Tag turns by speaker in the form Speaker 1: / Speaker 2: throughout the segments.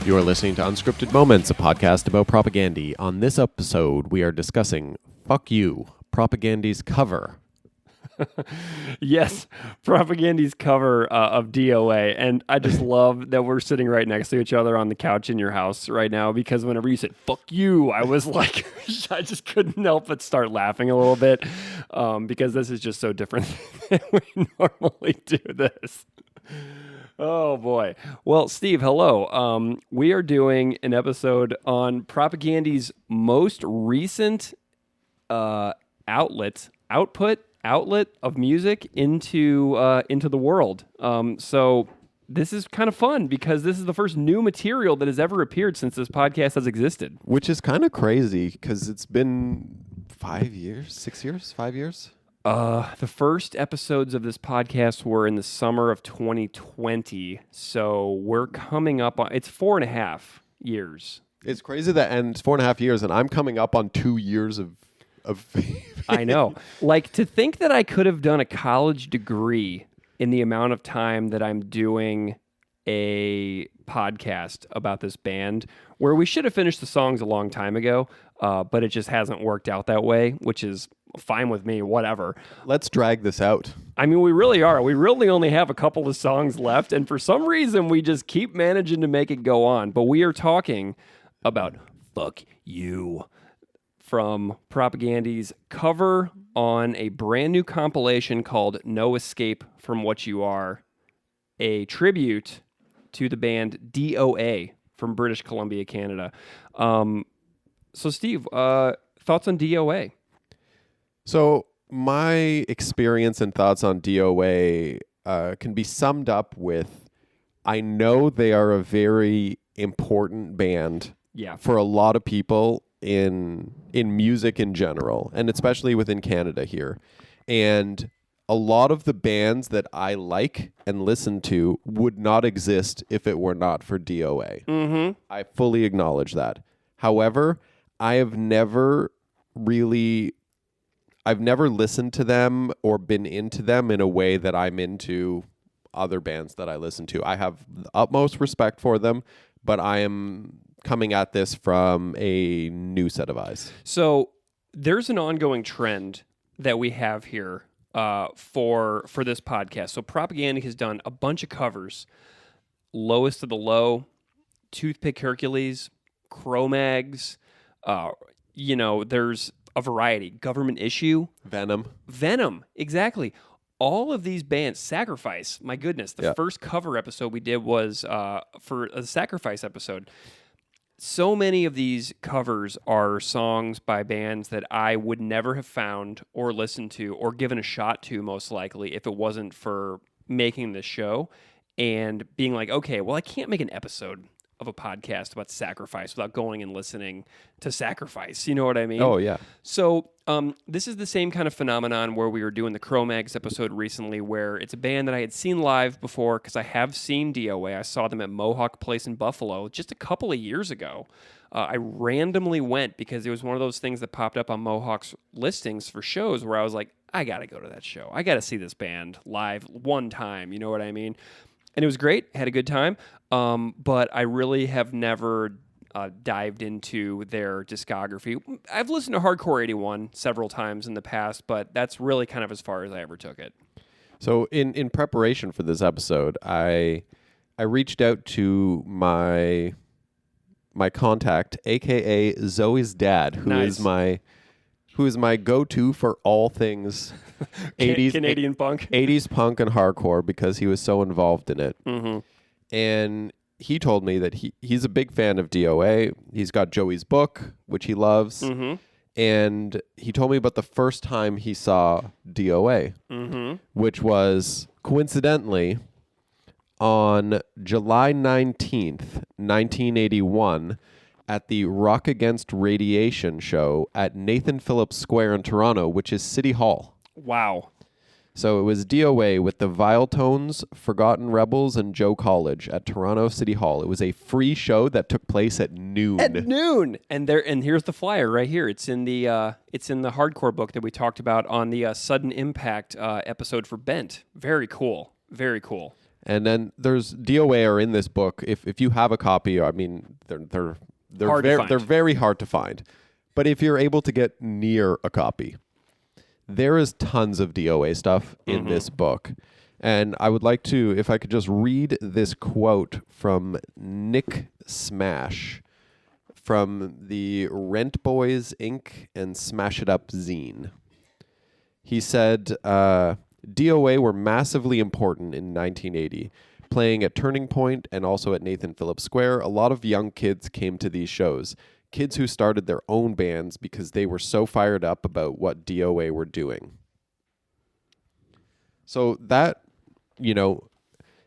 Speaker 1: You're listening to Unscripted Moments, a podcast about propagandy. On this episode, we are discussing Fuck You, Propagandy's cover.
Speaker 2: Yes, Propagandy's cover of D.O.A. And I just love that we're sitting right next to each other on the couch in your house right now, because whenever you said, fuck you, I was like, I just couldn't help but start laughing a little bit because this is just so different than we normally do this. Oh, boy. Well, Steve, hello. We are doing an episode on Propagandy's most recent outlet of music into the world. So this is kind of fun because this is the first new material that has ever appeared since this podcast has existed.
Speaker 1: Which is kind of crazy because it's been 5 years, 6 years, 5 years?
Speaker 2: The first episodes of this podcast were in the summer of 2020. So we're coming up on, it's 4.5 years.
Speaker 1: It's crazy that, and it's 4.5 years, and I'm coming up on 2 years of
Speaker 2: I know. Like, to think that I could have done a college degree in the amount of time that I'm doing a podcast about this band, where we should have finished the songs a long time ago, but it just hasn't worked out that way, which is fine with me, whatever.
Speaker 1: Let's drag this out.
Speaker 2: I mean, we really are. We really only have a couple of songs left, and for some reason, we just keep managing to make it go on. But we are talking about Fuck You, from Propagandy's cover on a brand new compilation called No Escape From What You Are, a tribute to the band D.O.A. from British Columbia, Canada. So, Steve, thoughts on D.O.A.?
Speaker 1: So my experience and thoughts on D.O.A. Can be summed up with, I know they are a very important band for a lot of people in music in general, and especially within Canada here. And a lot of the bands that I like and listen to would not exist if it were not for D.O.A.
Speaker 2: Mm-hmm.
Speaker 1: I fully acknowledge that. However, I've never listened to them or been into them in a way that I'm into other bands that I listen to. I have the utmost respect for them, but I am coming at this from a new set of eyes.
Speaker 2: So there's an ongoing trend that we have here for this podcast. So Propaganda has done a bunch of covers: Lowest of the Low, Toothpick Hercules, Cro-Mags. There's a variety. Government Issue, Venom, exactly. All of these bands, Sacrifice. My goodness, the first cover episode we did was for a Sacrifice episode. So many of these covers are songs by bands that I would never have found or listened to or given a shot to, most likely, if it wasn't for making this show and being like, okay, well, I can't make an episode of a podcast about Sacrifice without going and listening to Sacrifice. You know what I mean?
Speaker 1: Oh, yeah.
Speaker 2: So this is the same kind of phenomenon where we were doing the Cro-Mags episode recently, where it's a band that I had seen live before, because I have seen D.O.A. I saw them at Mohawk Place in Buffalo just a couple of years ago. I randomly went because it was one of those things that popped up on Mohawk's listings for shows where I was like, I got to go to that show. I got to see this band live one time. You know what I mean? And it was great. Had a good time. But I really have never dived into their discography. I've listened to Hardcore 81 several times in the past, but that's really kind of as far as I ever took it.
Speaker 1: So in preparation for this episode, I reached out to my contact, aka Zoe's dad, who is my go-to for all things 80s
Speaker 2: Canadian punk,
Speaker 1: 80s punk and hardcore, because he was so involved in it.
Speaker 2: Mm-hmm.
Speaker 1: And he told me that he's a big fan of D.O.A. He's got Joey's book, which he loves.
Speaker 2: Mm-hmm.
Speaker 1: And he told me about the first time he saw D.O.A., which was coincidentally on July 19th, 1981, at the Rock Against Radiation show at Nathan Phillips Square in Toronto, which is City Hall.
Speaker 2: Wow.
Speaker 1: So it was D.O.A. with the Vile Tones, Forgotten Rebels, and Joe College at Toronto City Hall. It was a free show that took place at noon.
Speaker 2: And here's the flyer right here. It's in the hardcore book that we talked about on the Sudden Impact episode for Bent. Very cool. Very cool.
Speaker 1: And then there's DOA are in this book. If you have a copy, I mean, they're they're very hard to find. But if you're able to get near a copy, there is tons of DOA stuff in this book. And I would like to, if I could just read this quote from Nick Smash from the Rent Boys Inc. and Smash It Up zine. He said, DOA were massively important in 1980, playing at Turning Point and also at Nathan Phillips Square. A lot of young kids came to these shows. Kids who started their own bands because they were so fired up about what DOA were doing. So that,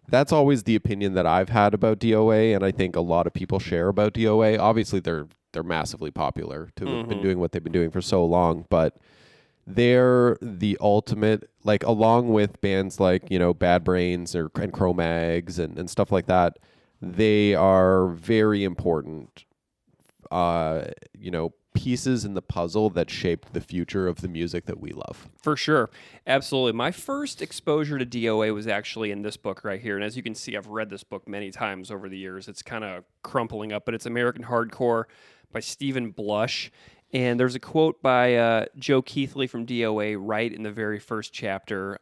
Speaker 1: that's always the opinion that I've had about DOA, and I think a lot of people share about DOA. Obviously, they're massively popular to have been doing what they've been doing for so long, but they're the ultimate, like, along with bands like, Bad Brains and Cro-Mags and stuff like that, they are very important pieces in the puzzle that shaped the future of the music that we love.
Speaker 2: For sure. Absolutely. My first exposure to DOA was actually in this book right here. And as you can see, I've read this book many times over the years. It's kind of crumpling up, but it's American Hardcore by Stephen Blush. And there's a quote by Joe Keithley from D.O.A. right in the very first chapter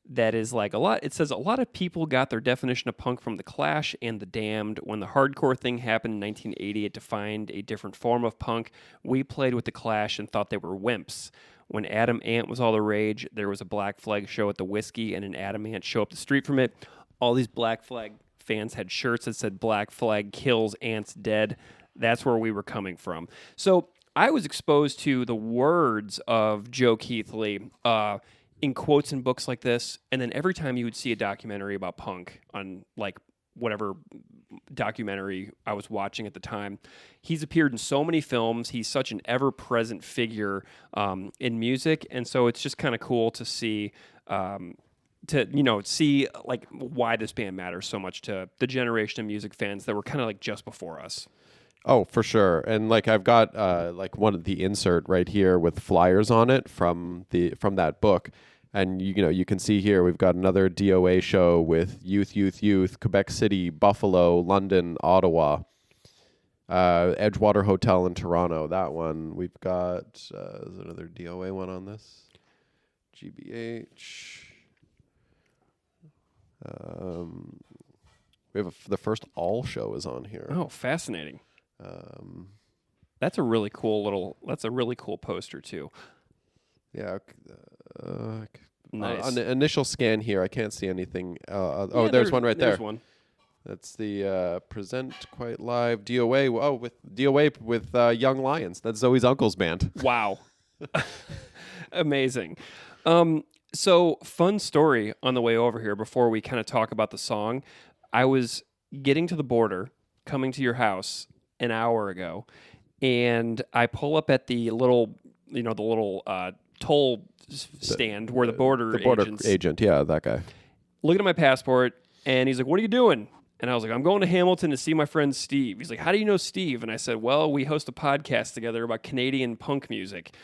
Speaker 2: that is like it says, a lot of people got their definition of punk from The Clash and The Damned. When the hardcore thing happened in 1980, it defined a different form of punk. We played with The Clash and thought they were wimps. When Adam Ant was all the rage, there was a Black Flag show at the Whiskey and an Adam Ant show up the street from it. All these Black Flag fans had shirts that said Black Flag kills, Ants dead. That's where we were coming from. So I was exposed to the words of Joe Keithley in quotes in books like this, and then every time you would see a documentary about punk on, like, whatever documentary I was watching at the time, he's appeared in so many films. He's such an ever-present figure in music, and so it's just kind of cool to see see like why this band matters so much to the generation of music fans that were kind of like just before us.
Speaker 1: Oh, for sure. And like I've got like one of the insert right here with flyers on it from that book. And you can see here we've got another DOA show with Youth, Quebec City, Buffalo, London, Ottawa, Edgewater Hotel in Toronto. That one. We've got there's another DOA one on this. GBH. We have the first All show is on here.
Speaker 2: Oh, fascinating. That's a really cool poster too.
Speaker 1: Yeah.
Speaker 2: Nice.
Speaker 1: On the initial scan here, I can't see anything. There's one right there.
Speaker 2: There's one.
Speaker 1: That's the Present Quite Live DOA. Oh, with DOA with Young Lions. That's Zoe's uncle's band.
Speaker 2: Wow. Amazing. So fun story on the way over here before we kind of talk about the song. I was getting to the border, coming to your house an hour ago, and I pull up at the little toll stand where the border
Speaker 1: agent, yeah, that guy.
Speaker 2: Looking at my passport, and he's like, "What are you doing?" And I was like, "I'm going to Hamilton to see my friend Steve." He's like, "How do you know Steve?" And I said, "Well, we host a podcast together about Canadian punk music."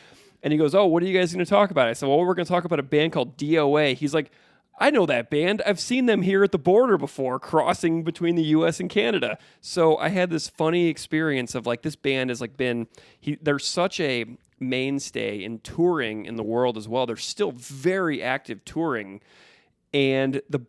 Speaker 2: And he goes, "Oh, what are you guys going to talk about?" I said, "Well, we're going to talk about a band called D.O.A." He's like, "I know that band. I've seen them here at the border before, crossing between the U.S. and Canada." So I had this funny experience of like this band has like they're such a mainstay in touring in the world as well. They're still very active touring. And the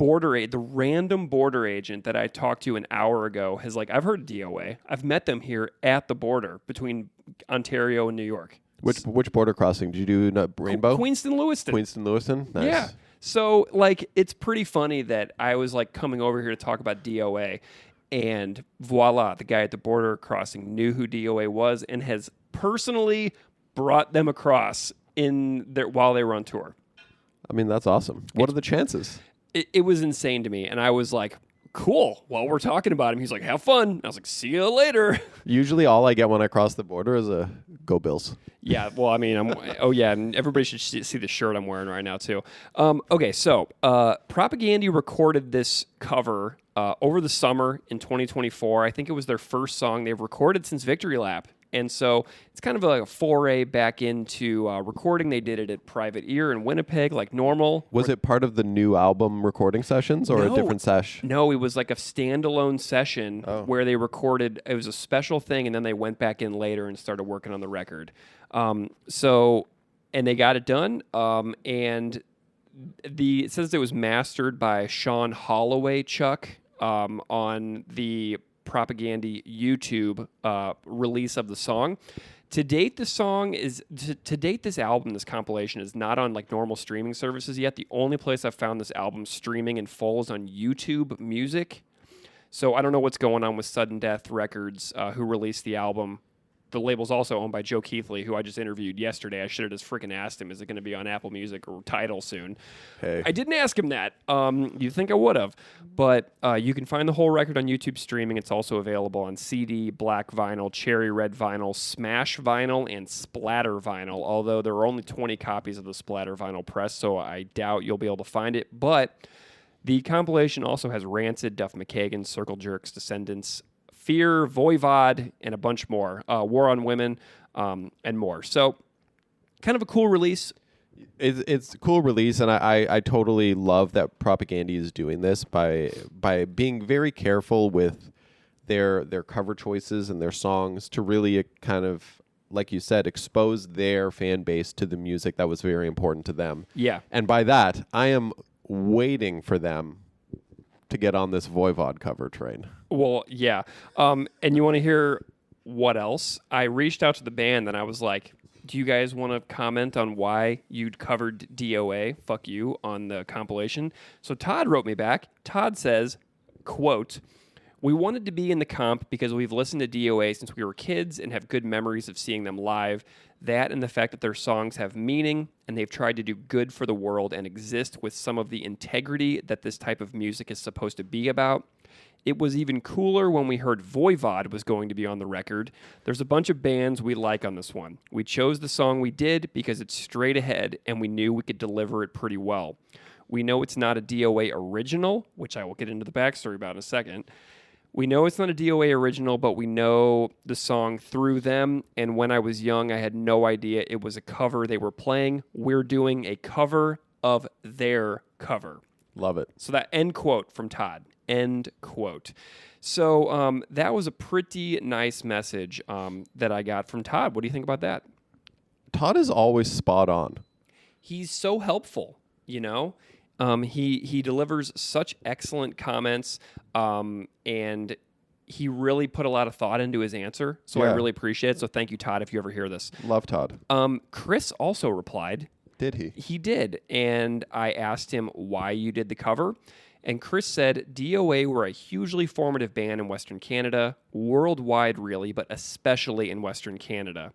Speaker 2: random border agent that I talked to an hour ago has like, "I've heard of D.O.A. I've met them here at the border between Ontario and New York."
Speaker 1: Which border crossing did you do? Rainbow?
Speaker 2: Queenston-Lewiston.
Speaker 1: Queenston-Lewiston? Nice.
Speaker 2: Yeah. So, like, it's pretty funny that I was, like, coming over here to talk about DOA, and voila, the guy at the border crossing knew who DOA was and has personally brought them across while they were on tour.
Speaker 1: I mean, that's awesome. What are the chances?
Speaker 2: It was insane to me, and I was like, cool. While we're talking about him, he's like, "Have fun." I was like, "See you later."
Speaker 1: Usually all I get when I cross the border is a Go Bills.
Speaker 2: Yeah, well, I mean, and everybody should see the shirt I'm wearing right now, too. Okay, so Propaganda recorded this cover over the summer in 2024. I think it was their first song they've recorded since Victory Lap And so it's kind of like a foray back into recording. They did it at Private Ear in Winnipeg, like normal.
Speaker 1: Was it part of the new album recording sessions or a different sesh?
Speaker 2: No, it was like a standalone session where they recorded. It was a special thing, and then they went back in later and started working on the record. And they got it done. And it says it was mastered by Sean Holloway Chuck on the Propaganda YouTube release of the song. To date, this album, this compilation is not on like normal streaming services yet. The only place I've found this album streaming in full is on YouTube Music. So I don't know what's going on with Sudden Death Records, who released the album. The label's also owned by Joe Keithley, who I just interviewed yesterday. I should have just freaking asked him, is it going to be on Apple Music or Tidal soon?
Speaker 1: Hey.
Speaker 2: I didn't ask him that. You'd think I would have. But you can find the whole record on YouTube streaming. It's also available on CD, black vinyl, cherry red vinyl, smash vinyl, and splatter vinyl, although there are only 20 copies of the splatter vinyl press, so I doubt you'll be able to find it. But the compilation also has Rancid, Duff McKagan, Circle Jerks, Descendants, Fear, Voivod, and a bunch more. War on Women, and more. So, kind of a cool release.
Speaker 1: It's a cool release, and I totally love that Propaganda is doing this by being very careful with their cover choices and their songs to really kind of, like you said, expose their fan base to the music that was very important to them.
Speaker 2: Yeah.
Speaker 1: And by that, I am waiting for them to get on this Voivod cover train.
Speaker 2: Well, yeah. And you want to hear what else? I reached out to the band and I was like, do you guys want to comment on why you'd covered D.O.A., fuck you, on the compilation? So Todd wrote me back. Todd says, quote, "We wanted to be in the comp because we've listened to D.O.A. since we were kids and have good memories of seeing them live. That and the fact that their songs have meaning and they've tried to do good for the world and exist with some of the integrity that this type of music is supposed to be about. It was even cooler when we heard Voivod was going to be on the record. There's a bunch of bands we like on this one. We chose the song we did because it's straight ahead and we knew we could deliver it pretty well. We know it's not a D.O.A. original, which I will get into the backstory about in a second. We know it's not a D.O.A. original, but we know the song through them, and when I was young, I had no idea it was a cover they were playing. We're doing a cover of their cover."
Speaker 1: Love it.
Speaker 2: So that end quote from Todd. End quote. So that was a pretty nice message that I got from Todd. What do you think about that?
Speaker 1: Todd is always spot on.
Speaker 2: He's so helpful, you know? He delivers such excellent comments, and he really put a lot of thought into his answer. So I really appreciate it. So thank you, Todd, if you ever hear this.
Speaker 1: Love Todd.
Speaker 2: Chris also replied.
Speaker 1: Did he?
Speaker 2: He did. And I asked him why you did the cover. And Chris said, D.O.A. were a hugely formative band in Western Canada, worldwide really, but especially in Western Canada.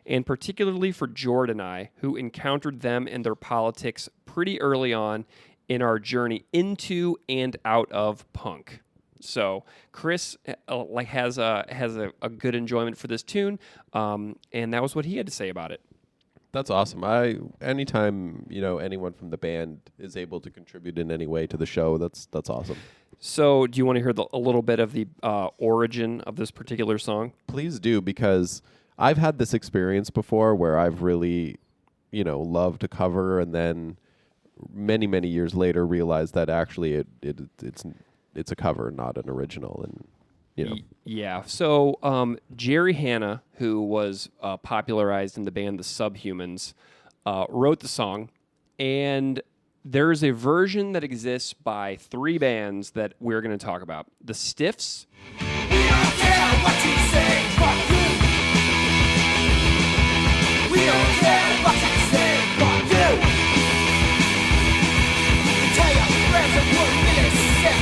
Speaker 2: And particularly for Jordan and I, who encountered them and their politics pretty early on in our journey into and out of punk. So Chris has a good enjoyment for this tune, and that was what he had to say about it.
Speaker 1: That's awesome. Anytime anyone from the band is able to contribute in any way to the show, that's awesome.
Speaker 2: So, do you want to hear a little bit of the origin of this particular song?
Speaker 1: Please do, because I've had this experience before where I've really, loved a cover, and then many, many years later realized that actually it's a cover, not an original, and.
Speaker 2: Yeah. So Jerry Hanna, who was popularized in the band The Subhumans, wrote the song, and there's a version that exists by 3 bands that we're going to talk about. The Stiffs.
Speaker 3: We don't care what you say, fuck you. We don't care what you say, fuck you. We tell your friends that we're really sick.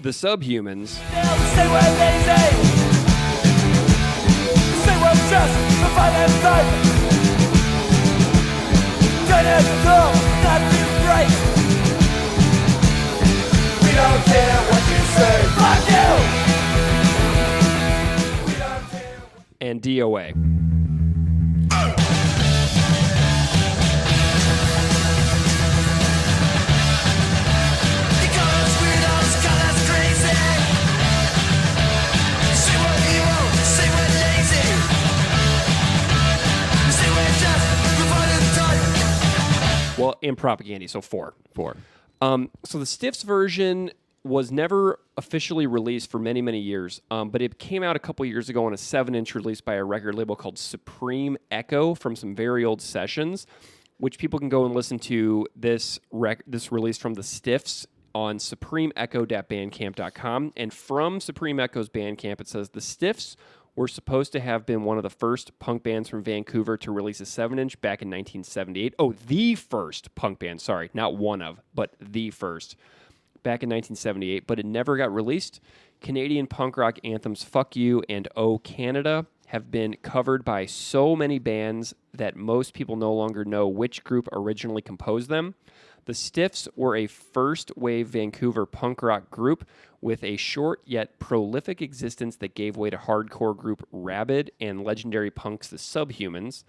Speaker 2: The Subhumans.
Speaker 3: Say we're lazy. Say we're just a violent type. Gonna go, not to break. We don't care what you say. Fuck you. We don't care.
Speaker 2: And D.O.A. Well, and Propaganda, so 4.
Speaker 1: 4.
Speaker 2: So the Stiffs version was never officially released for many, many years, but it came out a couple years ago on a 7-inch release by a record label called Supreme Echo from some very old sessions, which people can go and listen to this release from the Stiffs on supremeecho.bandcamp.com. And from Supreme Echo's Bandcamp, it says the Stiffs were supposed to have been one of the first punk bands from Vancouver to release a 7-inch back in 1978. Oh, the first punk band, sorry, not one of, but the first, back in 1978, but it never got released. Canadian punk rock anthems Fuck You and Oh Canada have been covered by so many bands that most people no longer know which group originally composed them. The Stiffs were a first-wave Vancouver punk rock group with a short yet prolific existence that gave way to hardcore group Rabid and legendary punks the Subhumans.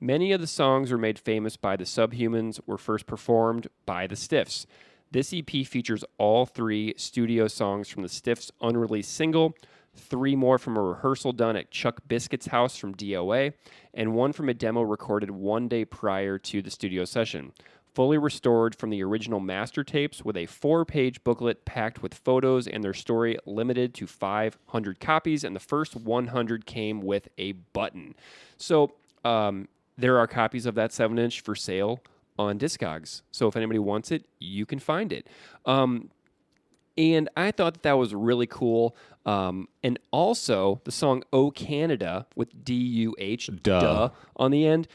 Speaker 2: Many of the songs were made famous by the Subhumans were first performed by the Stiffs. This EP features all 3 studio songs from the Stiffs' unreleased single, 3 more from a rehearsal done at Chuck Biscuit's house from D.O.A., and 1 from a demo recorded 1 day prior to the studio session. Fully restored from the original master tapes with a 4-page booklet packed with photos and their story limited to 500 copies, and the first 100 came with a button. So there are copies of that 7-inch for sale on Discogs. So if anybody wants it, you can find it. And I thought that was really cool. And also, the song "Oh Canada" with D-U-H, duh, on the end,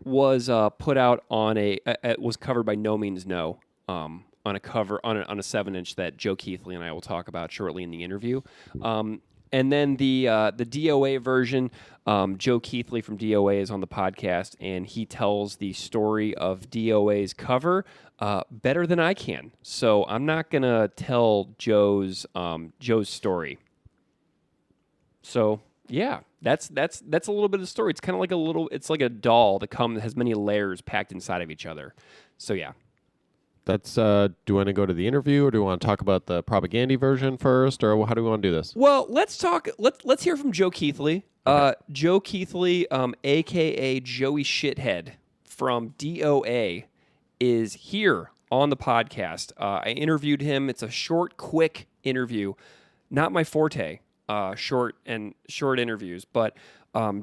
Speaker 2: was put out on was covered by No Means No on a cover on a 7-inch that Joe Keithley and I will talk about shortly in the interview. And then the D.O.A. version, Joe Keithley from D.O.A. is on the podcast, and he tells the story of D.O.A.'s cover better than I can. So I'm not gonna tell Joe's story. So yeah, that's a little bit of the story. It's kind of like it's like a doll that has many layers packed inside of each other. So yeah.
Speaker 1: That's do you want to go to the interview, or do you want to talk about the Propaganda version first, or how do we want to do this?
Speaker 2: Well, let's hear from Joe Keithley. Okay. Joe Keithley, aka Joey Shithead from D.O.A., is here on the podcast. I interviewed him. It's a short, quick interview. Not my forte, short interviews, but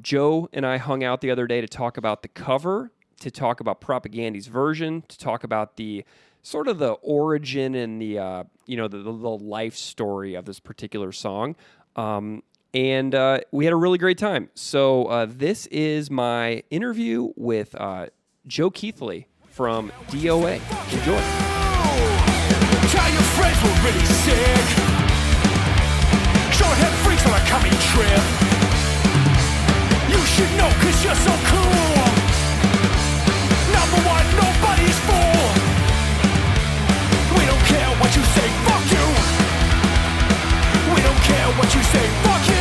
Speaker 2: Joe and I hung out the other day to talk about the cover, to talk about Propaganda's version, to talk about the sort of the origin and the the life story of this particular song. And we had a really great time. So this is my interview with Joe Keithley from D.O.A. Enjoy.
Speaker 3: Tell your friends we're really sick. Short-head freaks on a coming trip. You should know 'cause you're so cool. Number 1, nobody's fool. We don't care what you say, fuck you. We don't care what you say, fuck you.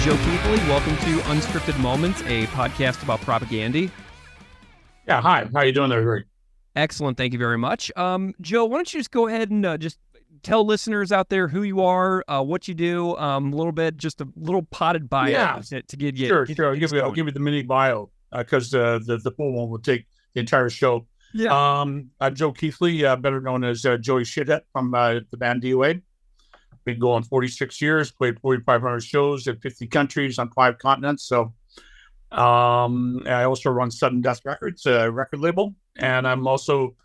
Speaker 2: Joe Keithley, welcome to Unscripted Moments, a podcast about propaganda.
Speaker 4: Yeah, hi. How you doing there, Rick?
Speaker 2: Excellent, thank you very much. Joe, why don't you just go ahead and just tell listeners out there who you are, what you do, a little bit, just a little potted bio to get
Speaker 4: Sure. I'll give you the mini bio because the full one will take the entire show.
Speaker 2: Yeah.
Speaker 4: I'm Joe Keithley, better known as Joey Shithead from the band D.O.A. Been going 46 years, played 4,500 shows in 50 countries on 5 continents. So I also run Sudden Death Records, a record label, and I'm also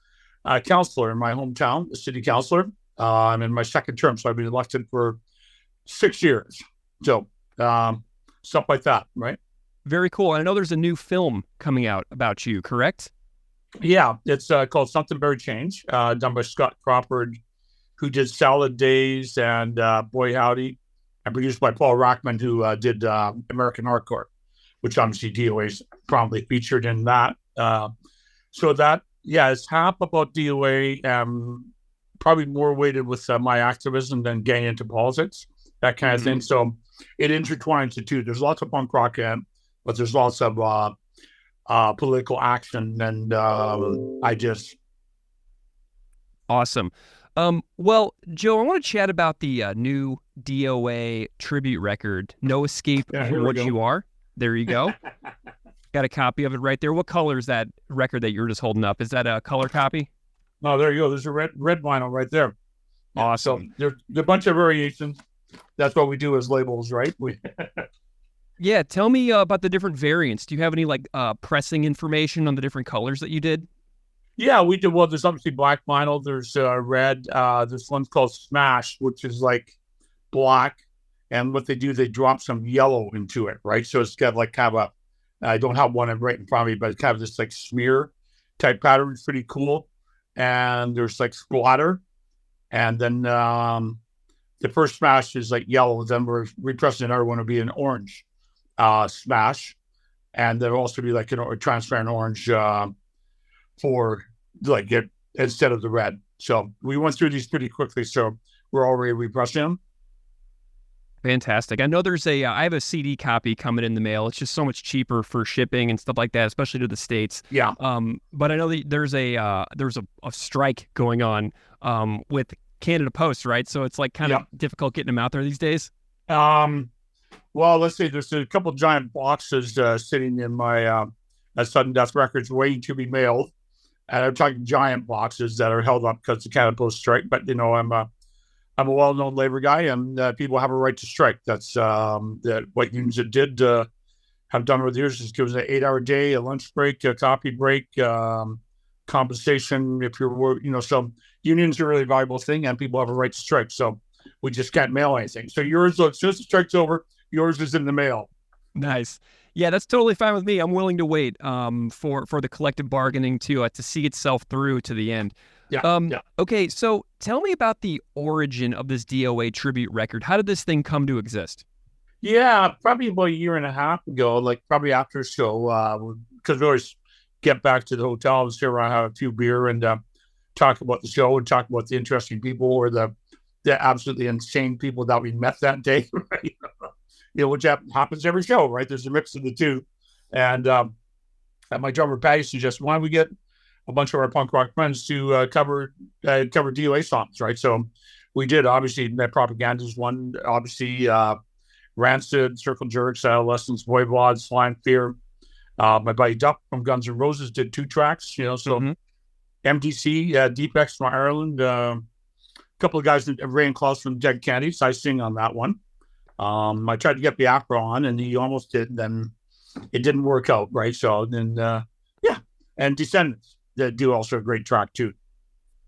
Speaker 4: a counselor in my hometown, the city councilor. I'm in my 2nd term, so I've been elected for 6 years. So stuff like that, right?
Speaker 2: Very cool. I know there's a new film coming out about you, correct?
Speaker 4: Yeah, it's called Something Very Change, done by Scott Crawford, who did Salad Days and Boy Howdy, and produced by Paul Rockman, who did American Hardcore, which obviously D.O.A.'s prominently featured in that. So that, it's half about D.O.A., probably more weighted with my activism than getting into politics, that kind of thing. So it intertwines the two. There's lots of punk rock in, but there's lots of political action and ideas.
Speaker 2: Awesome. Well, Joe, I want to chat about the new DOA tribute record, No Escape
Speaker 4: Yeah,
Speaker 2: from
Speaker 4: here we
Speaker 2: What
Speaker 4: go.
Speaker 2: You Are. There you go. Got a copy of it right there. What color is that record that you're just holding up? Is that a color copy?
Speaker 4: Oh, there you go. There's a red vinyl right there.
Speaker 2: Awesome.
Speaker 4: So there's a bunch of variations. That's what we do as labels, right?
Speaker 2: Yeah, tell me about the different variants. Do you have any like pressing information on the different colors that you did?
Speaker 4: Yeah, we did. Well, there's obviously black vinyl. There's red. This one's called Smash, which is like black. And what they do, they drop some yellow into it, right? So it's got like kind of a, I don't have one right in front of me, but it's kind of this like smear type pattern. It's pretty cool. And there's like splatter. And then the first Smash is like yellow. Then we're repressing another one to be an orange Smash. And there'll also be like a transparent orange for like it instead of the red. So we went through these pretty quickly. So we're already repressing them.
Speaker 2: Fantastic. I know there's I have a CD copy coming in the mail. It's just so much cheaper for shipping and stuff like that, especially to the States.
Speaker 4: Yeah.
Speaker 2: But I know that there's a strike going on with Canada Post, right? So it's like kind of difficult getting them out there these days.
Speaker 4: Well, let's see. There's a couple giant boxes sitting in my Sudden Death Records waiting to be mailed. And I'm talking giant boxes that are held up because of the Canada Post strike. But, I'm a well-known labor guy, and people have a right to strike. That's that what unions did have done over the years is give us an 8-hour day, a lunch break, a coffee break, compensation. If you're, so unions are a really valuable thing, and people have a right to strike. So we just can't mail anything. So yours, as soon as the strike's over, yours is in the mail.
Speaker 2: Nice. Yeah, that's totally fine with me. I'm willing to wait for the collective bargaining to see itself through to the end.
Speaker 4: Yeah.
Speaker 2: Okay, so tell me about the origin of this DOA tribute record. How did this thing come to exist?
Speaker 4: Yeah, probably about a year and a half ago, like probably after a show, because we always get back to the hotel and sit around, have a few beer, and talk about the show and talk about the interesting people or the absolutely insane people that we met that day, right? Which happens every show, right? There's a mix of the two. And my drummer, Patty, suggested, why don't we get a bunch of our punk rock friends to cover D.O.A. songs, right? So we did. Obviously, Net Propaganda's one. Obviously, Rancid, Circle Jerks, Adolescence, Voivod, Slime Fear. My buddy Duff from Guns N' Roses did 2 tracks, so MDC, Deep X from Ireland, a couple of guys, Ray and Klaus from Dead Kennedys. I sing on that one. I tried to get Biafra on, and he almost did. Then it didn't work out, right? So then, and Descendants that do also a great track too.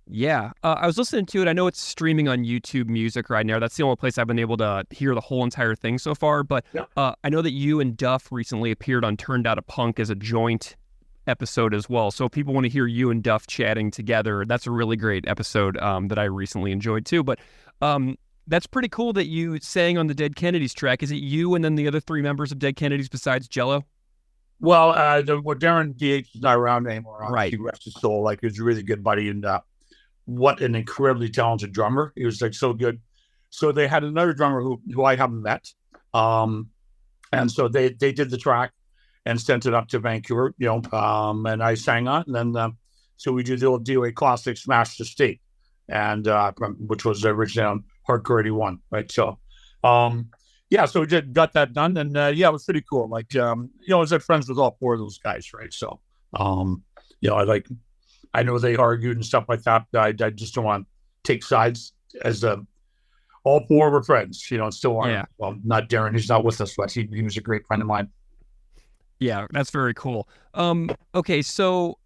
Speaker 2: Yeah, I was listening to it. I know it's streaming on YouTube Music right now. That's the only place I've been able to hear the whole entire thing so far. But I know that you and Duff recently appeared on Turned Out a Punk as a joint episode as well. So if people want to hear you and Duff chatting together, that's a really great episode that I recently enjoyed too. But that's pretty cool that you sang on the Dead Kennedys track. Is it you and then the other 3 members of Dead Kennedys besides Jello?
Speaker 4: Well, Darren DH is not around anymore.
Speaker 2: Right.
Speaker 4: He rest his soul. Like, he was a really good buddy, and what an incredibly talented drummer. He was like so good. So they had another drummer who I haven't met. And so they did the track and sent it up to Vancouver, and I sang on it. And then, so we did the old D.O.A. classic Smash the State, and which was originally on Hardcore 81, right? So, so we got that done, and it was pretty cool. Like, I was friends with all 4 of those guys, right? So, I know they argued and stuff like that. I just don't want to take sides, as all 4 were friends, and still are.
Speaker 2: Yeah.
Speaker 4: Well, not Darren, he's not with us, but he was a great friend of mine.
Speaker 2: Yeah, that's very cool. Okay, so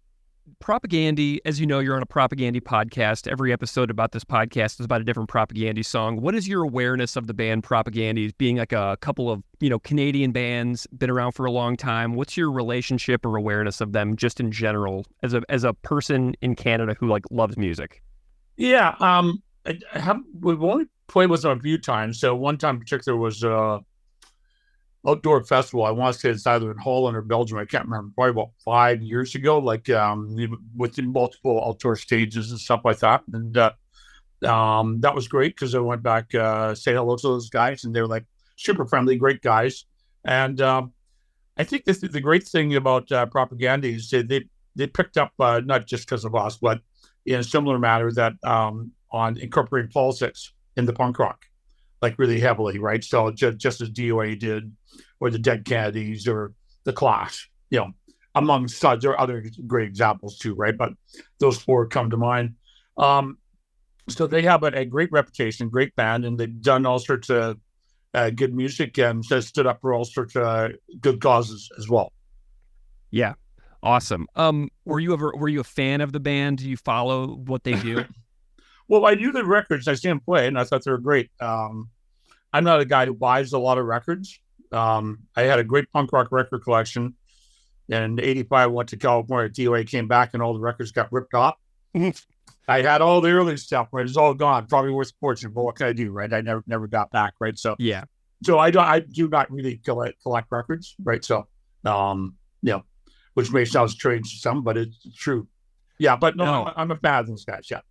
Speaker 2: Propagandy, as you know, you're on a Propagandy podcast. Every episode about this podcast is about a different Propagandy song. What is your awareness of the band Propagandy, being like a couple of, Canadian bands, been around for a long time? What's your relationship or awareness of them just in general as a person in Canada who loves music?
Speaker 4: Yeah, we've only played with them a few times. So one time in particular was outdoor festival. I want to say it's either in Holland or Belgium. I can't remember. Probably about 5 years ago, with multiple outdoor stages and stuff like that. And that was great because I went back, say hello to those guys, and they were super friendly, great guys. And I think the great thing about Propaganda is they picked up, not just because of us, but in a similar manner that on incorporating politics in the punk rock. like really heavily, right? So just as DOA did, or the Dead Kennedys, or the Clash, among such. There are other great examples too, right? But those four come to mind. Um, so they have a great reputation, great band, and they've done all sorts of good music and just stood up for all sorts of good causes as well.
Speaker 2: Yeah. Awesome. Were you a fan of the band? Do you follow what they do?
Speaker 4: Well, I knew the records. I see them play, and I thought they were great. I'm not a guy who buys a lot of records. I had a great punk rock record collection. And in '85, I went to California. D.O.A. came back, and all the records got ripped off. I had all the early stuff, right? It's all gone. Probably worth a fortune, but what can I do, right? I never got back, right? So
Speaker 2: Yeah.
Speaker 4: So I do not really collect records, right? So, which may sound strange to some, but it's true. Yeah, but no. I'm a fan of those guys. Yeah.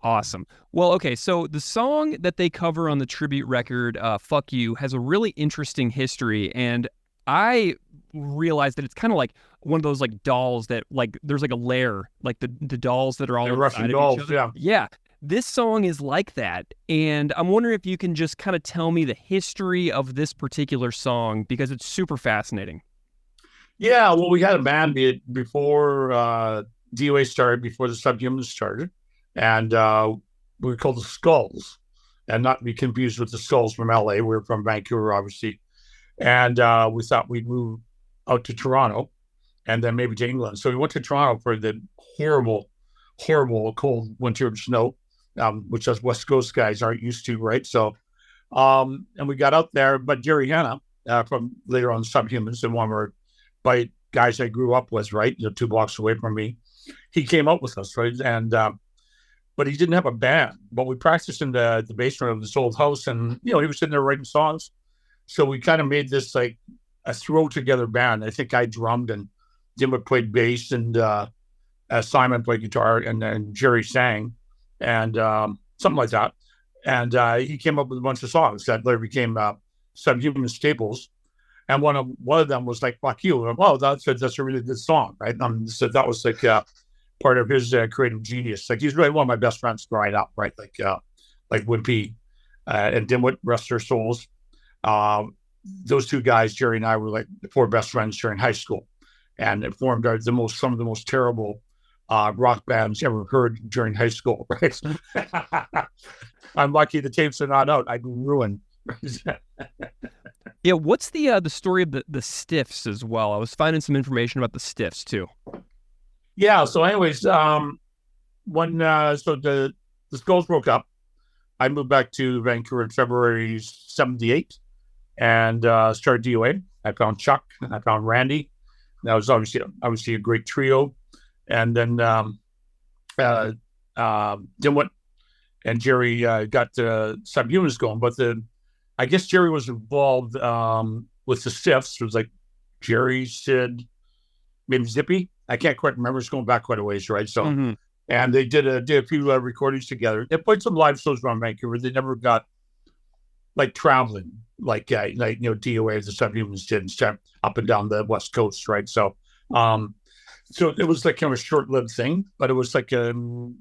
Speaker 2: Awesome. Well, okay, so the song that they cover on the tribute record, Fuck You, has a really interesting history, and I realized that it's kind of like one of those like dolls that like there's like a layer, like the dolls that are all
Speaker 4: They're
Speaker 2: inside
Speaker 4: Russian
Speaker 2: of
Speaker 4: dolls,
Speaker 2: each other.
Speaker 4: yeah.
Speaker 2: Yeah. This song is like that, and I'm wondering if you can just kind of tell me the history of this particular song because it's super fascinating.
Speaker 4: Yeah, well, we had a band before D.O.A. started, before the Subhumans started, and we were called the Skulls, and not to be confused with the Skulls from L.A. We're from Vancouver, obviously, and we thought we'd move out to Toronto, and then maybe to England. So we went to Toronto for the horrible, horrible cold winter of snow, which us West Coast guys aren't used to, right? So, and we got out there, but Jerry Hanna from later on Subhumans, and one of our by guys I grew up with, right, 2 blocks away from me, he came out with us, right, and but he didn't have a band. But we practiced in the basement of this old house, and he was sitting there writing songs. So we kind of made this like a throw together band. I think I drummed, and Dimwit played bass, and Simon played guitar, and then Jerry sang, and something like that. And he came up with a bunch of songs that later became Subhuman staples. And one of them was like "Fuck You." Oh, that's a really good song, right? So that was like part of his creative genius. Like he's really one of my best friends growing up, right? Like Wimpy and Dimwit, rest their souls. Those two guys, Jerry and I, were like the 4 best friends during high school, and it formed some of the most terrible rock bands ever heard during high school. Right? I'm lucky the tapes are not out. I'd be ruined.
Speaker 2: Yeah, what's the story of the Stiffs as well? I was finding some information about the Stiffs too.
Speaker 4: Yeah. So, anyways, when the Skulls broke up, I moved back to Vancouver in February '78, and started D.O.A. I found Chuck, I found Randy. That was obviously a great trio, and then Dimwit and Jerry got the Subhumans going, but I guess Jerry was involved with the Stiffs. It was like Jerry, Sid, maybe Zippy. I can't quite remember. It's going back quite a ways, right? So, and they did a few recordings together. They played some live shows around Vancouver. They never got like traveling like D.O.A. the Subhumans did, and up and down the West Coast, right? So, so it was like kind of a short-lived thing, but it was like more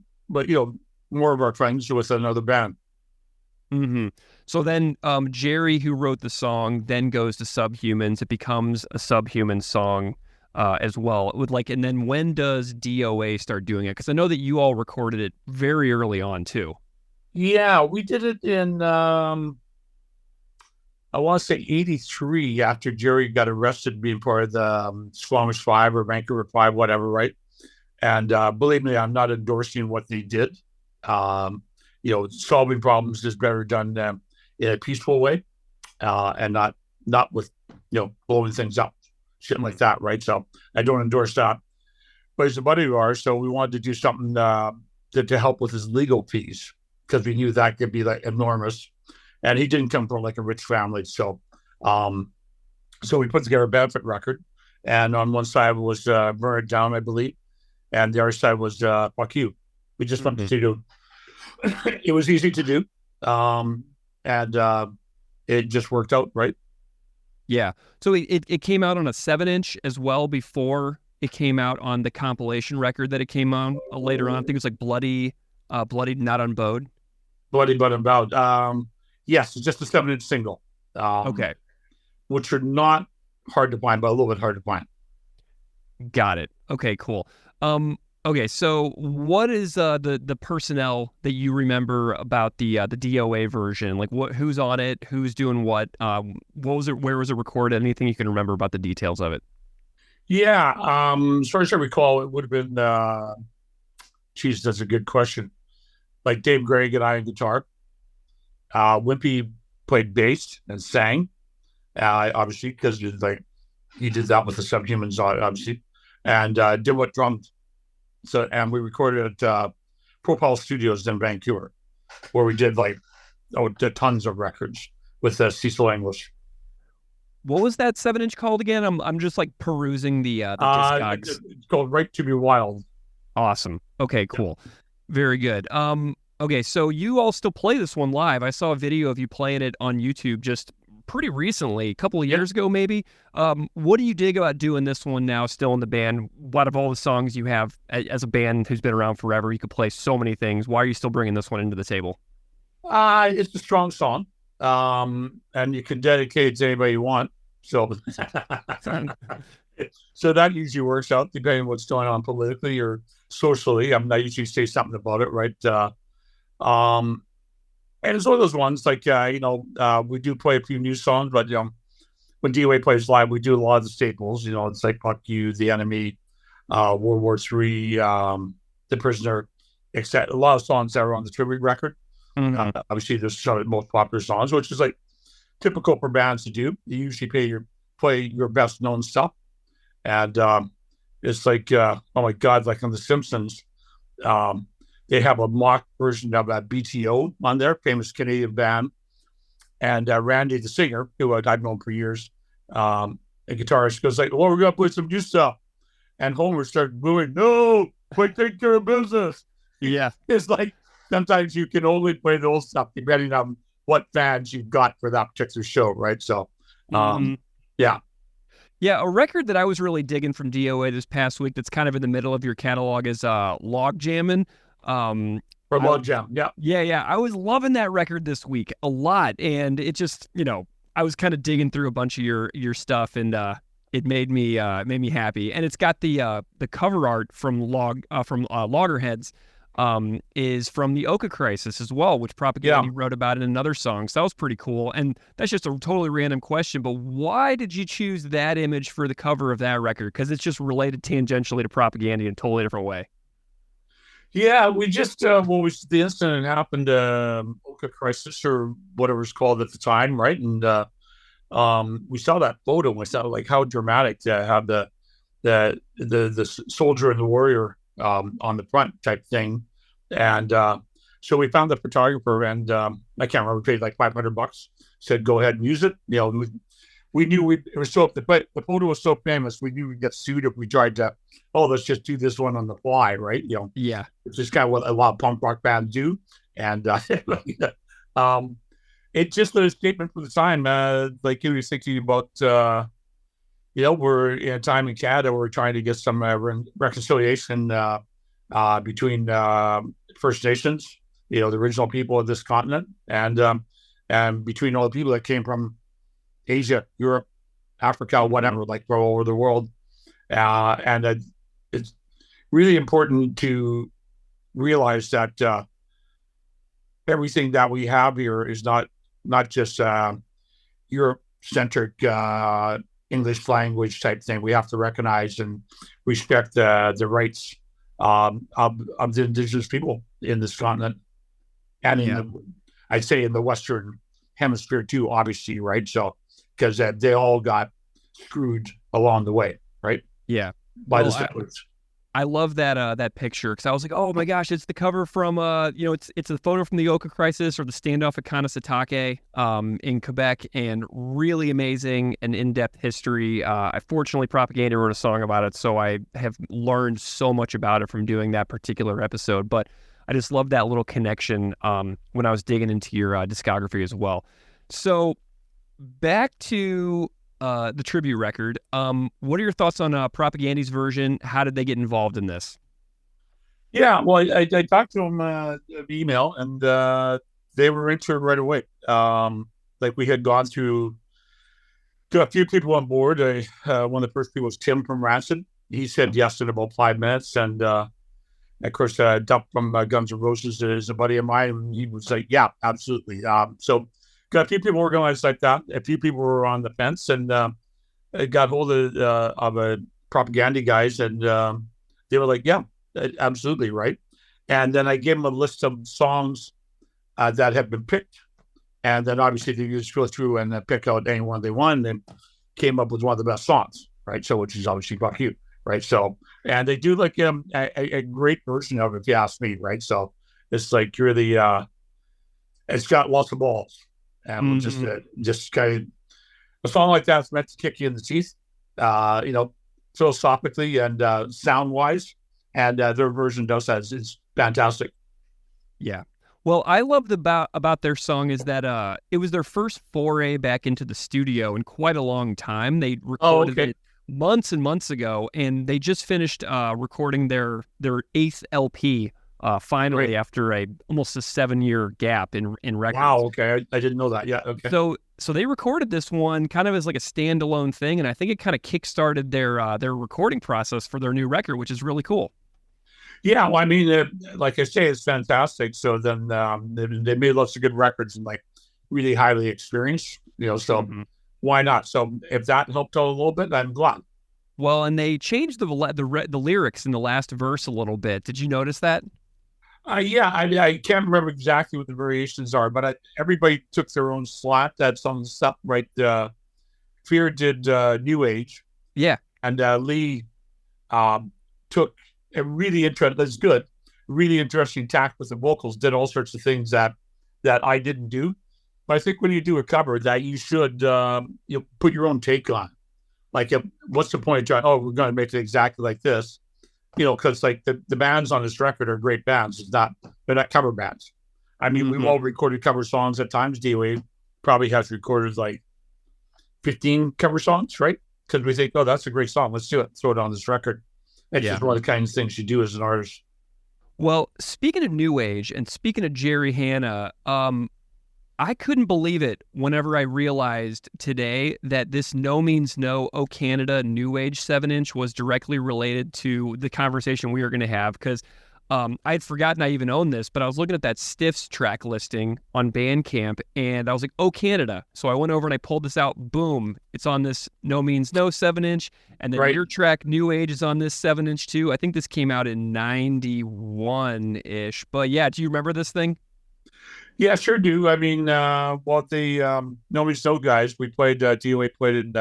Speaker 4: of our friends with another band.
Speaker 2: So then Jerry, who wrote the song, then goes to Subhumans. It becomes a Subhuman song as well. And then when does D.O.A. start doing it? Because I know that you all recorded it very early on too.
Speaker 4: Yeah, we did it in I want to say '83, after Jerry got arrested being part of the Squamish Five or Vancouver Five, whatever, right? And believe me, I'm not endorsing what they did. Solving problems is better done in a peaceful way, and not with blowing things up, shit like that, right? So I don't endorse that. But he's a buddy of ours, so we wanted to do something to help with his legal fees, because we knew that could be like enormous, and he didn't come from like a rich family, so we put together a benefit record, and on one side was Burn It Down, I believe, and the other side was Fuck You. We just wanted to do. It was easy to do, and it just worked out, right?
Speaker 2: Yeah. So it came out on a 7-inch as well before it came out on the compilation record that it came on later on. I think it was like Bloody Not Unbowed.
Speaker 4: Bloody But Unbowed. Yes, it's just a 7-inch single.
Speaker 2: Okay,
Speaker 4: Which are not hard to find, but a little bit hard to find.
Speaker 2: got it. Okay, cool. Okay, so what is the personnel that you remember about the DOA version? Like, who's on it? Who's doing what? What was it? Where was it recorded? Anything you can remember about the details of it?
Speaker 4: Yeah, as far as I recall, it would have been. Geez, that's a good question. Like Dave Gregg and I on guitar. Wimpy played bass and sang, obviously because he did that with the Subhumans, obviously, and Dimwit drummed. So, and we recorded at Propel Studios in Vancouver, where we did did tons of records with Cecil English.
Speaker 2: What was that 7-inch called again? I'm just like perusing the Discogs.
Speaker 4: It's called Right to Be Wild.
Speaker 2: Awesome. Okay, cool. Very good. Okay, so you all still play this one live. I saw a video of you playing it on YouTube just pretty recently, a couple of years ago, maybe. What do you dig about doing this one now, still in the band? Out of all the songs you have as a band who's been around forever, you could play so many things. Why are you still bringing this one into the table?
Speaker 4: It's a strong song, and you can dedicate it to anybody you want. So, so that usually works out depending on what's going on politically or socially. I usually say something about it, right? And it's one of those ones like we do play a few new songs, but when D.O.A plays live, we do a lot of the staples. It's like "Fuck You," "The Enemy," World War III, "The Prisoner," etc. A lot of songs that are on the tribute record.
Speaker 2: Mm-hmm.
Speaker 4: Obviously, there's some of the most popular songs, which is like typical for bands to do. You usually play your best known stuff, and it's like oh my god, like on The Simpsons. They have a mock version of BTO on there, famous Canadian band. And Randy, the singer, who I've known for years, a guitarist, goes like, well, we're going to play some new stuff. And Homer started booing, no, quick, take care of business.
Speaker 2: Yeah.
Speaker 4: It's like sometimes you can only play the old stuff depending on what fans you've got for that particular show, right? So, yeah.
Speaker 2: Yeah, a record that I was really digging from DOA this past week that's kind of in the middle of your catalog is Log Jammin'.
Speaker 4: For Log Jam, yeah.
Speaker 2: Yeah. I was loving that record this week a lot, and it just, I was kind of digging through a bunch of your stuff, and it made me happy. And it's got the cover art from Loggerheads, is from the Oka Crisis as well, which Propaganda wrote about in another song. So that was pretty cool. And that's just a totally random question, but why did you choose that image for the cover of that record? Because it's just related tangentially to Propaganda in a totally different way.
Speaker 4: Yeah, we just the incident happened, Oka Crisis or whatever it's called at the time, right? And we saw that photo and we saw like how dramatic to have the soldier and the warrior on the front type thing. And so we found the photographer, and I can't remember, paid like $500. Said go ahead and use it. We knew it was the photo was so famous. We knew we'd get sued if we tried to. Oh, let's just do this one on the fly, right?
Speaker 2: Yeah,
Speaker 4: it's just kind of what a lot of punk rock bands do, and it's just a statement for the time. Like you were thinking about, we're in a time in Canada where we're trying to get some reconciliation between First Nations, the original people of this continent, and between all the people that came from Asia, Europe, Africa, whatever, like from all over the world. And it's really important to realize that everything that we have here is not just Europe-centric English language type thing. We have to recognize and respect the rights of the indigenous people in this continent, and I'd say in the Western Hemisphere too, obviously, right? So, because they all got screwed along the way, right?
Speaker 2: Yeah.
Speaker 4: By the settlers.
Speaker 2: I love that picture, because I was like, oh my gosh, it's the cover from it's a photo from the Oka Crisis or the standoff at Kanesatake in Quebec, and really amazing and in-depth history. I fortunately Propaganda wrote a song about it, so I have learned so much about it from doing that particular episode. But I just love that little connection when I was digging into your discography as well. So back to the tribute record. What are your thoughts on Propaganda's version? How did they get involved in this?
Speaker 4: Yeah, well, I talked to him via email, and they were into it right away. Like we had gone through to a few people on board. One of the first people was Tim from Rancid. He said yes in about 5 minutes, and of course, Duff from Guns N' Roses is a buddy of mine, and he was like, "Yeah, absolutely." So got a few people organized like that. A few people were on the fence, and I got hold of a propaganda guys, and they were like, "Yeah, absolutely, right." And then I gave them a list of songs that had been picked, and then obviously they just go through and pick out any one they want, and came up with one of the best songs, right? So, which is obviously "Fuck You," right? So, and they do like a great version of it, if you ask me, right? So, it's like really, it's got lots of balls, and just kind of a song like that's meant to kick you in the teeth, you know, philosophically and sound wise, and their version does that. It's fantastic.
Speaker 2: Yeah. Well, I loved about their song is that it was their first foray back into the studio in quite a long time. They recorded it months and months ago, and they just finished recording their eighth LP finally after almost a 7-year gap in records.
Speaker 4: Wow. Okay, I didn't know that. Yeah. Okay.
Speaker 2: So they recorded this one kind of as like a standalone thing, and I think it kind of kickstarted their recording process for their new record, which is really cool.
Speaker 4: Yeah, well, I mean, like I say, it's fantastic. So then they made lots of good records and like really highly experienced, you know. So why not? So if that helped out a little bit, I'm glad.
Speaker 2: Well, and they changed the lyrics in the last verse a little bit. Did you notice that?
Speaker 4: Yeah, I can't remember exactly what the variations are, but everybody took their own slot. That's on the stuff, right? Fear did New Age,
Speaker 2: yeah,
Speaker 4: and Lee took a really interesting. That's good, really interesting tack with the vocals. Did all sorts of things that I didn't do. But I think when you do a cover, that you should put your own take on. Like, what's the point of trying? Oh, we're going to make it exactly like this. You know, because like the bands on this record are great bands. They're not cover bands. I mean, we've all recorded cover songs at times. D.O.A. probably has recorded like 15 cover songs, right? Because we think, oh, that's a great song. Let's do it. Throw it on this record. It's just one of the kinds of things you do as an artist.
Speaker 2: Well, speaking of New Age and speaking of Jerry Hanna, I couldn't believe it whenever I realized today that this No Means No, Oh Canada New Age 7-inch was directly related to the conversation we were going to have, because I had forgotten I even owned this, but I was looking at that Stiffs track listing on Bandcamp, and I was like, oh, Canada. So I went over and I pulled this out. Boom. It's on this No Means No 7-inch, and then your track New Age is on this 7-inch too. I think this came out in 91-ish. But yeah, do you remember this thing?
Speaker 4: Yeah, sure do. I mean, the No Means No guys, we played, D.O.A. played in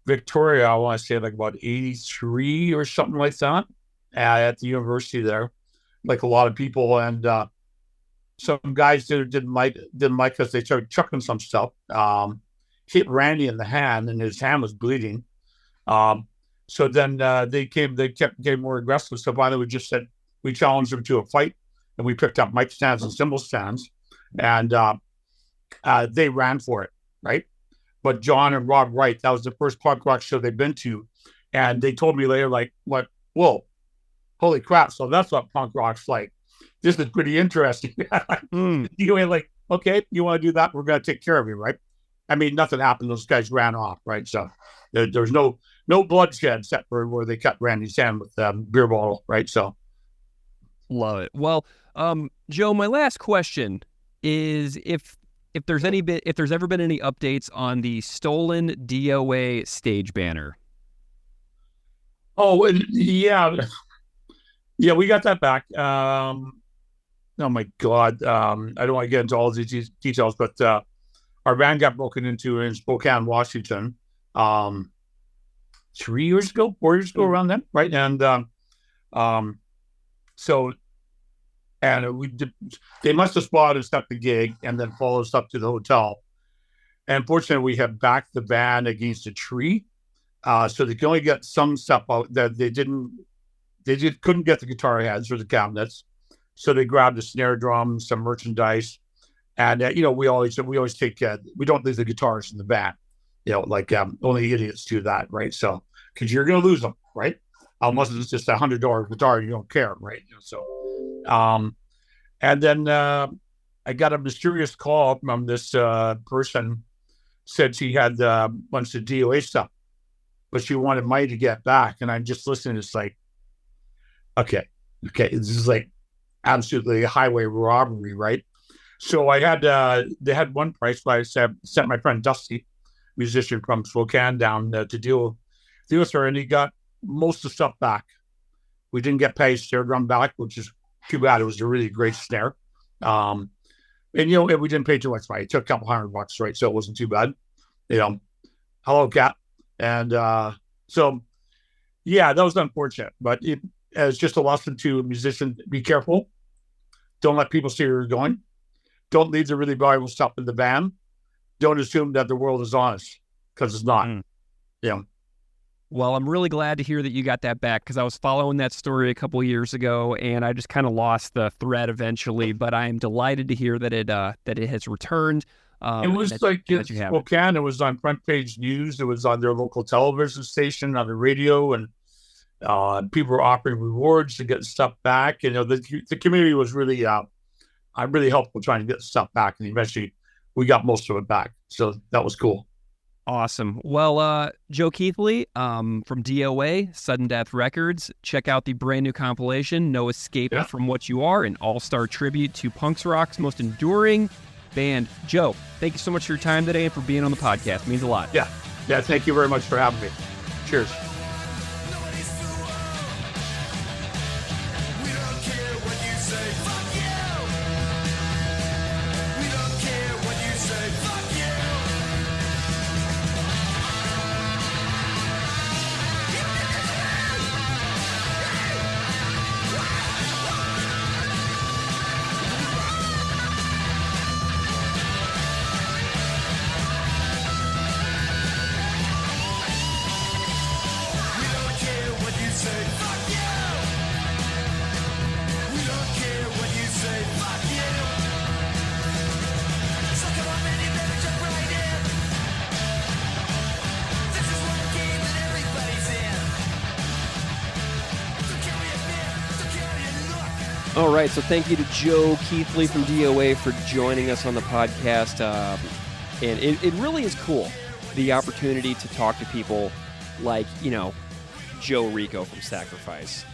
Speaker 4: Victoria, I want to say like about 83 or something like that, at the university there, like a lot of people. And some guys didn't like us. They started chucking some stuff, hit Randy in the hand, and his hand was bleeding. So then they kept getting more aggressive. So finally we challenged them to a fight. And we picked up mic stands and cymbal stands, and they ran for it, right? But John and Rob Wright, that was the first punk rock show they've been to, and they told me later, like, "What? Whoa, holy crap!" So that's what punk rock's like. This is pretty interesting. You were like, okay, you want to do that? We're going to take care of you, right? I mean, nothing happened. Those guys ran off, right? So there's no bloodshed except for where they cut Randy's hand with a beer bottle, right? So
Speaker 2: love it. Well. Joe, my last question is if there's ever been any updates on the stolen D.O.A. stage banner.
Speaker 4: Oh, yeah, we got that back. Oh my God, I don't want to get into all these details, but our van got broken into in Spokane, Washington, 4 years ago, around then, right? And so. And they must have spotted us at the gig and then followed us up to the hotel. And fortunately, we had backed the van against a tree, so they could only get some stuff out that they couldn't get the guitar heads or the cabinets. So they grabbed a snare drum, some merchandise, and we always take we don't leave the guitars in the van. Like only idiots do that, right? So because you're going to lose them, right? Unless it's just $100 guitar, you don't care, right? So. And then I got a mysterious call from this person, said she had a bunch of DOA stuff, but she wanted money to get back. And I'm just listening. It's like, okay, this is like absolutely a highway robbery, right? So I had, they had one price, but I sent my friend Dusty, musician from Spokane, down to deal with her, and he got most of the stuff back. We didn't get paid snare drum back, which is too bad. It was a really great snare. And, you know, we didn't pay too much money. It took a couple $100, right? So it wasn't too bad. You know, hello, Cat. And so, yeah, that was unfortunate. But it's just a lesson to musicians. Be careful. Don't let people see where you're going. Don't leave the really valuable stuff in the van. Don't assume that the world is honest, because it's not. Yeah.
Speaker 2: Well, I'm really glad to hear that you got that back, because I was following that story a couple of years ago, and I just kind of lost the thread eventually. But I am delighted to hear that it has returned.
Speaker 4: It was in Spokane. It was on front page news. It was on their local television station, on the radio, and people were offering rewards to get stuff back. You know, the community was really really helpful trying to get stuff back, and eventually we got most of it back. So that was cool.
Speaker 2: Awesome. Well, Joe Keithley from D.O.A, Sudden Death Records. Check out the brand new compilation, No Escape from What You Are, an all-star tribute to punk rock's most enduring band. Joe, thank you so much for your time today and for being on the podcast. It means a lot.
Speaker 4: Yeah. Thank you very much for having me. Cheers.
Speaker 2: All right, so thank you to Joe Keithley from D.O.A for joining us on the podcast. And it really is cool, the opportunity to talk to people like, you know, Joe Rico from Sacrifice,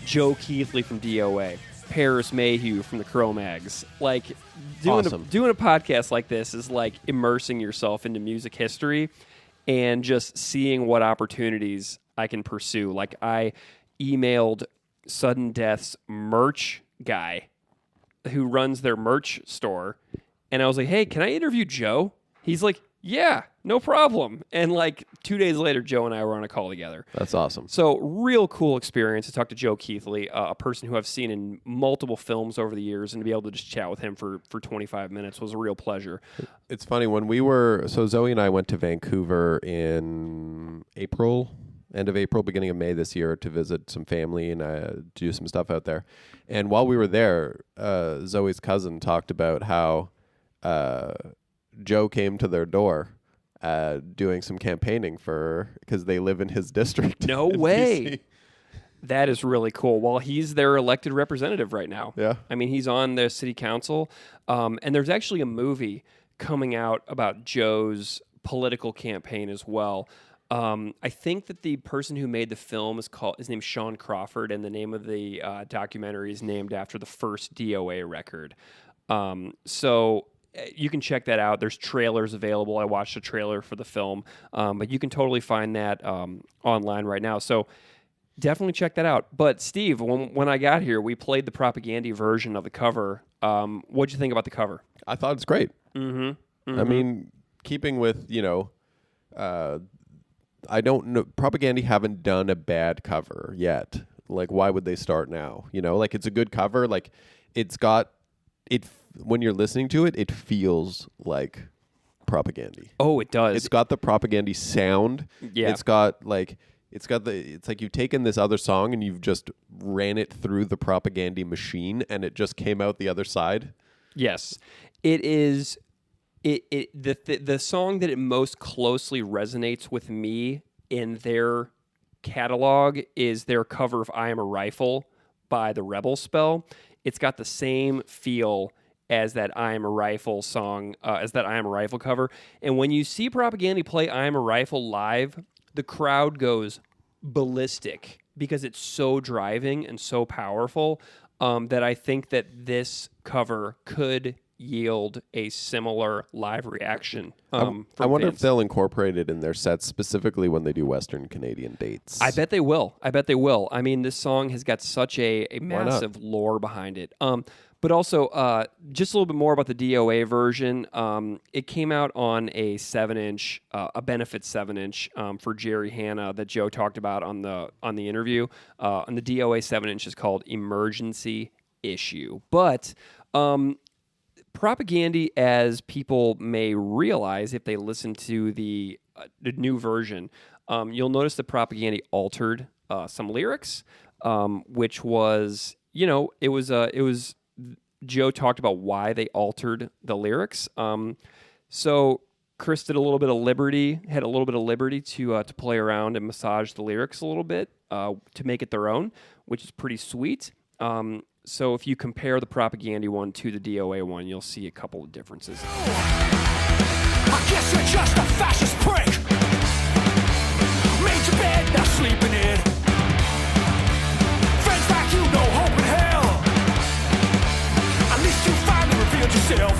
Speaker 2: Joe Keithley from D.O.A, Paris Mayhew from the Cro-Mags. Like, doing a podcast like this is like immersing yourself into music history and just seeing what opportunities I can pursue. Like, I emailed Sudden Death's merch guy who runs their merch store, and I was like, hey, can I interview Joe? He's like, yeah, no problem. And like 2 days later, Joe and I were on a call together.
Speaker 1: That's awesome.
Speaker 2: So real cool experience to talk to Joe Keithley, a person who I've seen in multiple films over the years, and to be able to just chat with him for 25 minutes was a real pleasure.
Speaker 1: It's funny, so Zoe and I went to Vancouver in end of April, beginning of May this year, to visit some family and do some stuff out there. And while we were there, Zoe's cousin talked about how Joe came to their door doing some campaigning because they live in his district.
Speaker 2: No way. That is really cool. Well, he's their elected representative right now.
Speaker 1: Yeah.
Speaker 2: I mean, he's on the city council. And there's actually a movie coming out about Joe's political campaign as well. I think that the person who made the film his name's Sean Crawford, and the name of the documentary is named after the first D.O.A record. So you can check that out. There's trailers available. I watched a trailer for the film, but you can totally find that online right now. So definitely check that out. But Steve, when I got here, we played the Propaganda version of the cover. What'd you think about the cover?
Speaker 1: I thought it's great.
Speaker 2: Mm-hmm. Mm-hmm.
Speaker 1: I mean, keeping with, I don't know. Propaganda haven't done a bad cover yet. Like, why would they start now? Like, it's a good cover. Like, it's got it. When you're listening to it, it feels like Propaganda.
Speaker 2: Oh, it does.
Speaker 1: It's got the Propaganda sound.
Speaker 2: Yeah.
Speaker 1: It's like you've taken this other song and you've just ran it through the Propaganda machine, and it just came out the other side.
Speaker 2: Yes, it is. The song that it most closely resonates with me in their catalog is their cover of "I Am a Rifle" by the Rebel Spell. It's got the same feel as that I Am a Rifle song, as that I Am a Rifle cover. And when you see Propaganda play I Am a Rifle live, the crowd goes ballistic because it's so driving and so powerful that I think that this cover could yield a similar live reaction.
Speaker 1: I wonder if
Speaker 2: fans.
Speaker 1: they'll incorporate it in their sets, specifically when they do Western Canadian dates.
Speaker 2: I bet they will. I mean, this song has got such a
Speaker 1: not?
Speaker 2: massive lore behind it. But also, just a little bit more about the D.O.A. version. It came out on a 7-inch, a benefit 7-inch for Jerry Hanna that Joe talked about on the interview. And the D.O.A. 7-inch is called Emergency Issue. But Propaganda, as people may realize if they listen to the new version, you'll notice that Propaganda altered some lyrics, which was, it was. Joe talked about why they altered the lyrics. So Chris did a little bit of liberty, to play around and massage the lyrics a little bit to make it their own, which is pretty sweet. So if you compare the Propaganda one to the D.O.A. one, you'll see a couple of differences.
Speaker 3: I guess you're just a fascist prick. Made your bed, now sleep in it. Friends back, you know hope in hell. At least you finally revealed yourself.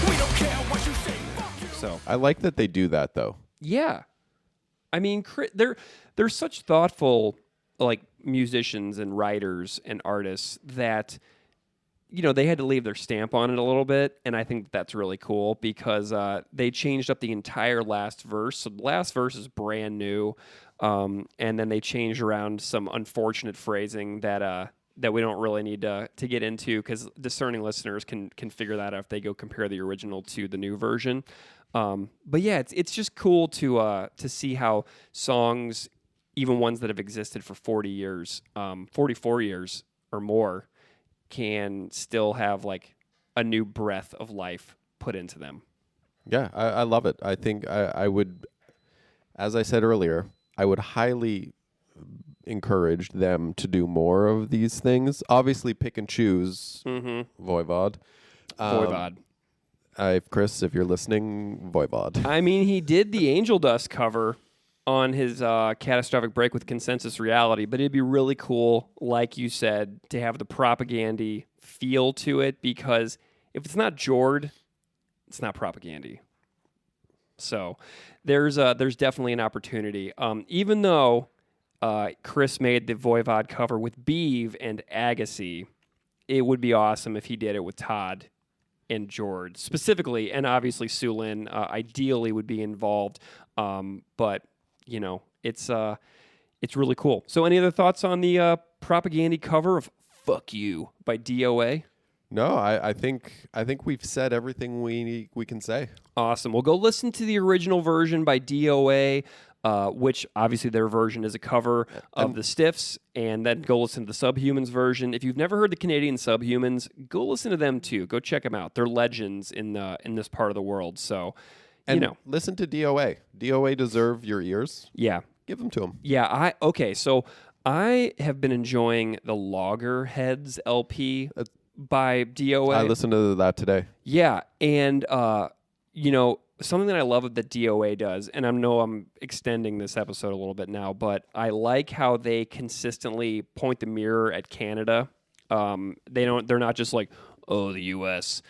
Speaker 3: We don't care what you say, fuck you.
Speaker 2: So
Speaker 1: I like that they do that, though.
Speaker 2: yeah, I mean, they're such thoughtful musicians and writers and artists that they had to leave their stamp on it a little bit, and I think that's really cool because they changed up the entire last verse. So the last verse is brand new, and then they changed around some unfortunate phrasing that we don't really need to get into because discerning listeners can figure that out if they go compare the original to the new version. But yeah, it's just cool to see how songs, even ones that have existed for 40 years, 44 years or more, can still have a new breath of life put into them.
Speaker 1: Yeah, I love it. I think I would, as I said earlier, I would highly encourage them to do more of these things. Obviously, pick and choose. Voivod. Chris, if you're listening, Voivod.
Speaker 2: I mean, he did the Angel Dust cover on his Catastrophic Break with Consensus Reality, but it'd be really cool, like you said, to have the Propaganda feel to it, because if it's not Jord, it's not Propaganda. So there's definitely an opportunity. Even though Chris made the Voivod cover with Beeve and Agassi, it would be awesome if he did it with Todd and Jord specifically, and obviously Sulin ideally would be involved, but it's really cool. So any other thoughts on the Propaganda cover of Fuck You by D.O.A.?
Speaker 1: No, I think we've said everything we can say.
Speaker 2: Awesome. We'll go listen to the original version by D.O.A., which obviously their version is a cover of the Stiffs, and then go listen to the Subhumans version. If you've never heard the Canadian Subhumans, go listen to them too. Go check them out. They're legends in this part of the world. So,
Speaker 1: listen to D.O.A. D.O.A. deserve your ears.
Speaker 2: Yeah.
Speaker 1: Give them to them.
Speaker 2: Yeah. So I have been enjoying the Loggerheads LP by D.O.A.
Speaker 1: I listened to that today.
Speaker 2: Yeah, and something that I love that D.O.A. does, and I know I'm extending this episode a little bit now, but I like how they consistently point the mirror at Canada. They're not just like, oh, the U.S.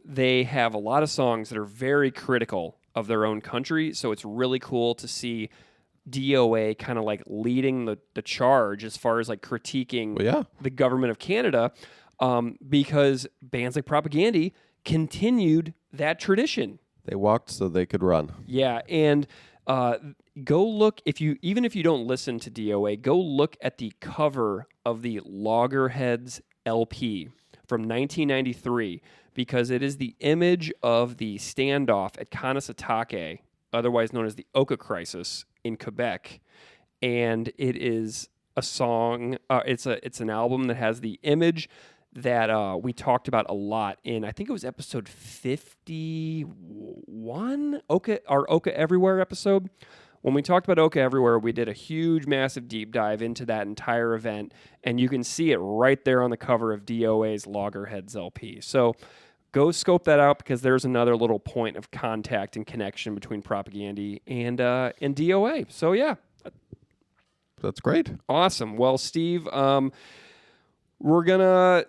Speaker 2: They have a lot of songs that are very critical of their own country, so it's really cool to see D.O.A. kind of leading the charge as far as critiquing the government of Canada, because bands like Propaganda continued that tradition.
Speaker 1: They walked so they could run.
Speaker 2: Yeah, and go look, even if you don't listen to D.O.A., go look at the cover of the Loggerheads LP from 1993, because it is the image of the standoff at Kanesatake, otherwise known as the Oka Crisis in Quebec, and it is a song. It's an album that has the image that we talked about a lot in, I think it was episode 51, our Oka Everywhere episode, when we talked about OK Everywhere, we did a huge, massive deep dive into that entire event, and you can see it right there on the cover of D.O.A.'s Loggerheads LP. So go scope that out, because there's another little point of contact and connection between Propaganda and D.O.A. So yeah,
Speaker 1: That's great.
Speaker 2: awesome. Well, Steve, we're gonna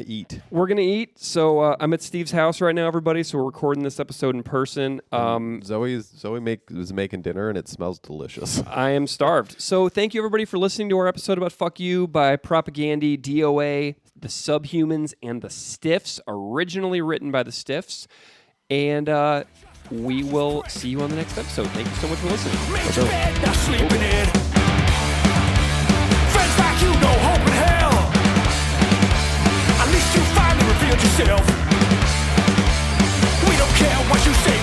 Speaker 1: eat.
Speaker 2: We're gonna eat. So I'm at Steve's house right now, everybody. So we're recording this episode in person.
Speaker 1: Zoe was making dinner, and it smells delicious.
Speaker 2: I am starved. So thank you, everybody, for listening to our episode about Fuck You by Propaganda, D.O.A., the Subhumans, and the Stiffs, originally written by the Stiffs. And we will see you on the next episode. Thank you so much for listening.
Speaker 3: Make your bed, now sleep in it. Friends like you, no hope in hell. At least you finally revealed yourself. We don't care what you say.